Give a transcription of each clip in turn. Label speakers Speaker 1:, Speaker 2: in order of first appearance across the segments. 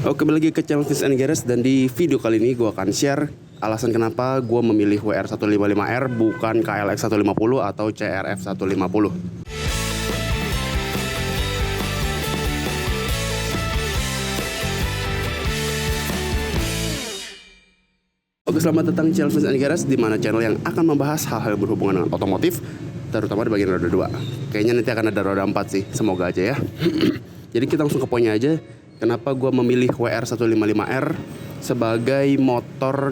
Speaker 1: Oke, kembali lagi ke channel Fis and Garage, dan di video kali ini gue akan share alasan kenapa gue memilih WR155R bukan KLX 150 atau CRF 150. Oke, selamat datang di channel Fis and Garage, di mana channel yang akan membahas hal-hal yang berhubungan dengan otomotif, terutama di bagian roda 2. Kayaknya nanti akan ada roda 4 sih, semoga aja ya. Jadi kita langsung ke poinnya aja. Kenapa gue memilih WR155R sebagai motor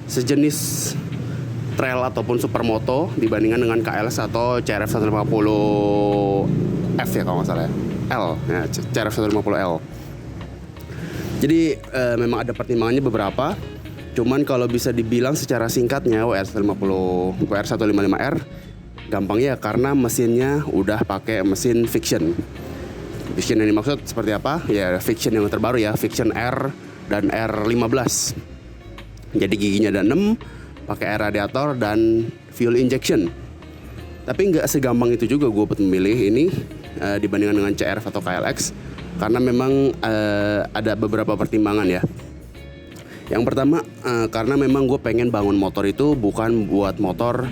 Speaker 1: sejenis trail ataupun supermoto dibandingkan dengan KLX atau CRF 150F ya kalau nggak salah ya. L ya, CRF 150L. Jadi memang ada pertimbangannya beberapa. Cuman kalau bisa dibilang secara singkatnya WR155R gampangnya karena mesinnya udah pakai mesin Fiction. Fiction yang dimaksud seperti apa? Ya Fiction yang terbaru ya, Fiction R dan R15. Jadi giginya ada 6, pakai air radiator dan fuel injection. Tapi nggak segampang itu juga gue memilih ini dibandingkan dengan CRF atau KLX, karena memang ada beberapa pertimbangan ya. Yang pertama karena memang gue pengen bangun motor itu bukan buat motor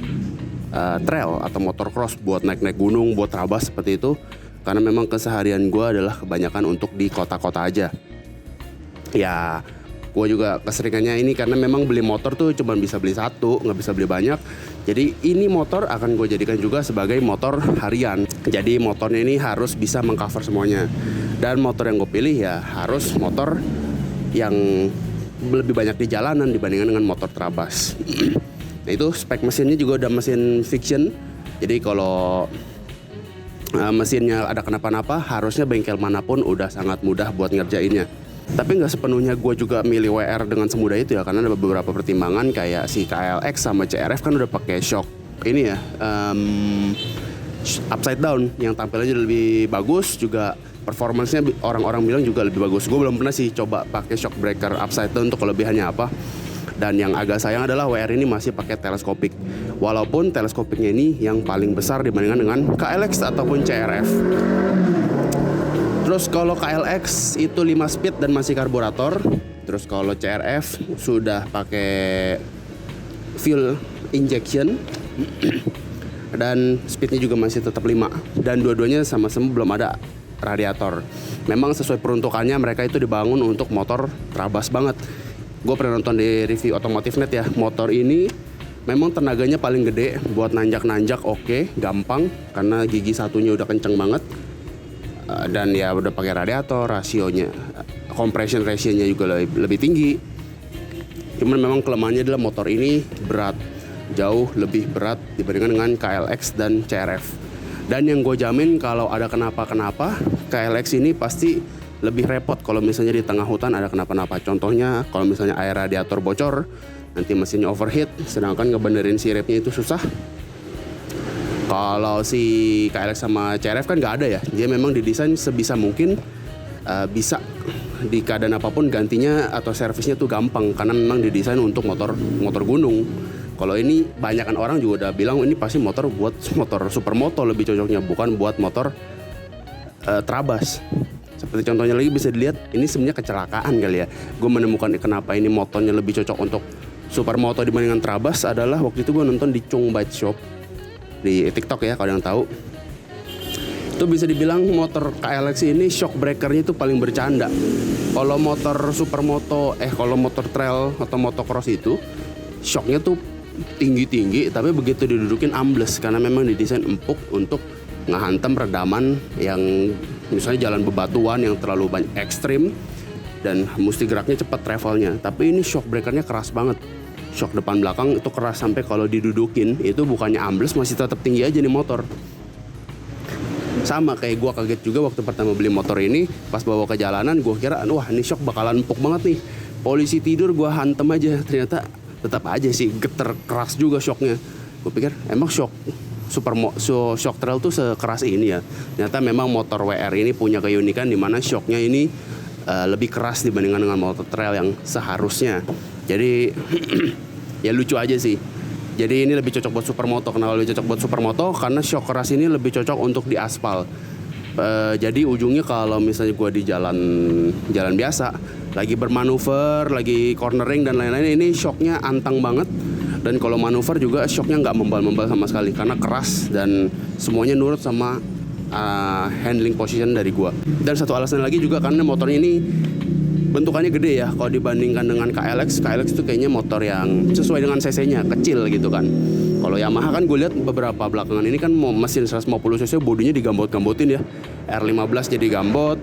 Speaker 1: trail atau motor cross, buat naik-naik gunung, buat trabas seperti itu. Karena memang keseharian gue adalah kebanyakan untuk di kota-kota aja. Ya, gue juga keseringannya ini karena memang beli motor tuh cuma bisa beli satu, nggak bisa beli banyak. Jadi ini motor akan gue jadikan juga sebagai motor harian. Jadi motornya ini harus bisa mengcover semuanya. Dan motor yang gue pilih ya harus motor yang lebih banyak di jalanan dibandingkan dengan motor trabas. Nah itu spek mesinnya juga udah mesin Fiction. Jadi kalau mesinnya ada kenapa-napa, harusnya bengkel manapun udah sangat mudah buat ngerjainnya. Tapi nggak sepenuhnya gue juga milih WR dengan semudah itu ya, karena ada beberapa pertimbangan kayak si KLX sama CRF kan udah pakai shock ini ya, upside down yang tampilnya lebih bagus, juga performance-nya orang-orang bilang juga lebih bagus. Gue belum pernah sih coba pakai shock breaker upside down untuk kelebihannya apa. Dan yang agak sayang adalah WR ini masih pakai teleskopik. Walaupun teleskopiknya ini yang paling besar dibandingkan dengan KLX ataupun CRF. Terus kalau KLX itu 5 speed dan masih karburator. Terus kalau CRF sudah pakai fuel injection dan speednya juga masih tetap 5. Dan dua-duanya sama-sama belum ada radiator. Memang sesuai peruntukannya mereka itu dibangun untuk motor trabas banget. Gue pernah nonton di review Otomotif Net ya. Motor ini memang tenaganya paling gede, buat nanjak-nanjak oke, gampang karena gigi satunya udah kenceng banget. Dan ya udah pakai radiator, rasionya compression ratio-nya juga lebih tinggi. Cuman memang kelemahannya adalah motor ini berat, jauh lebih berat dibandingkan dengan KLX dan CRF. Dan yang gue jamin kalau ada kenapa-kenapa, KLX ini pasti lebih repot kalau misalnya di tengah hutan ada kenapa-napa. Contohnya kalau misalnya air radiator bocor, nanti mesinnya overheat, sedangkan ngebenerin siripnya itu susah. Kalau si KLX sama CRF kan nggak ada ya, dia memang didesain sebisa mungkin bisa di keadaan apapun gantinya atau servisnya tuh gampang, karena memang didesain untuk motor gunung. Kalau ini banyakan orang juga udah bilang ini pasti motor buat motor supermoto lebih cocoknya, bukan buat motor trabas. Seperti contohnya lagi bisa dilihat, ini sebenarnya kecelakaan kali ya. Gue menemukan kenapa ini motornya lebih cocok untuk supermoto dibandingkan trabas adalah waktu itu gue nonton di Chung Bike Shop di TikTok ya kalau yang tahu. Itu bisa dibilang motor KLX ini shock breakernya itu paling bercanda. Kalau motor supermoto, kalau motor trail atau motocross itu shocknya tuh tinggi-tinggi, tapi begitu didudukin ambles karena memang didesain empuk untuk ngehantam redaman yang misalnya jalan bebatuan yang terlalu banyak ekstrim dan mesti geraknya cepat travelnya. Tapi ini shock breakernya keras banget. Shock depan belakang itu keras sampai kalau didudukin itu bukannya ambles, masih tetap tinggi aja nih motor. Sama kayak gue kaget juga waktu pertama beli motor ini, pas bawa ke jalanan gue kira wah ini shock bakalan empuk banget nih. Polisi tidur gue hantem aja, ternyata tetap aja sih geter keras juga shocknya. Gue pikir emang shock trail tuh sekeras ini ya. Ternyata memang motor WR ini punya keunikan di mana shocknya ini lebih keras dibandingkan dengan motor trail yang seharusnya. Jadi ya lucu aja sih. Jadi ini lebih cocok buat supermoto. Kenapa lebih cocok buat supermoto? Karena shock keras ini lebih cocok untuk di aspal. Jadi ujungnya kalau misalnya gue di jalan biasa, lagi bermanuver, lagi cornering dan lain-lain, ini shocknya antang banget. Dan kalau manuver juga shocknya nggak membal-membal sama sekali karena keras dan semuanya nurut sama handling position dari gue. Dan satu alasan lagi juga karena motornya ini bentukannya gede ya. Kalau dibandingkan dengan KLX itu kayaknya motor yang sesuai dengan cc-nya, kecil gitu kan. Kalau Yamaha kan gue lihat beberapa belakangan ini kan mesin 150 cc bodinya digambot-gambotin ya. R15 jadi gambot.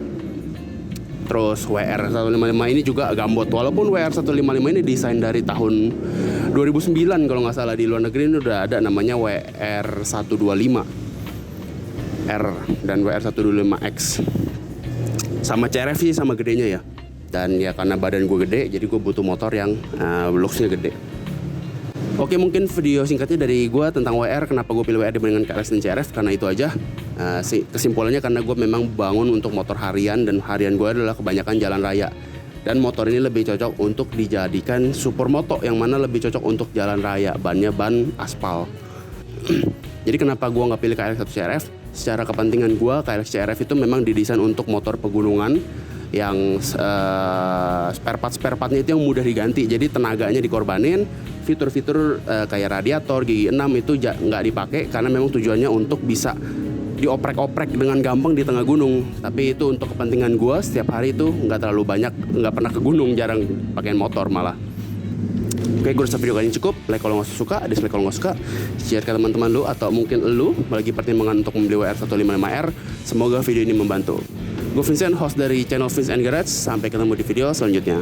Speaker 1: Terus WR155 ini juga gambot. Walaupun WR155 ini desain dari tahun 2009 kalau nggak salah, di luar negeri ini udah ada namanya WR125 R dan WR125X. Sama CRF sih sama gedenya ya. Dan ya karena badan gue gede, jadi gue butuh motor yang looks-nya gede. Oke, mungkin video singkatnya dari gue tentang WR, kenapa gue pilih WR dibandingkan KLX dan CRF, karena itu aja. Kesimpulannya karena gue memang bangun untuk motor harian, dan harian gue adalah kebanyakan jalan raya. Dan motor ini lebih cocok untuk dijadikan supermoto, yang mana lebih cocok untuk jalan raya, bannya ban aspal. Jadi kenapa gue nggak pilih KLX atau CRF? Secara kepentingan gue, KLX CRF itu memang didesain untuk motor pegunungan, yang spare partnya itu yang mudah diganti, jadi tenaganya dikorbanin. Fitur-fitur kayak radiator, gigi 6 itu nggak dipakai karena memang tujuannya untuk bisa dioprek-oprek dengan gampang di tengah gunung. Tapi itu untuk kepentingan gue, setiap hari itu nggak terlalu banyak, nggak pernah ke gunung, jarang pakai motor malah. Oke, gue rasa video kali ini cukup. Like kalau nggak suka, dislike kalau nggak suka, share ke teman-teman lu atau mungkin lu lagi pertimbangan untuk membeli WR155R. Semoga video ini membantu. Gue Vincent, host dari channel Vince and Garage. Sampai ketemu di video selanjutnya.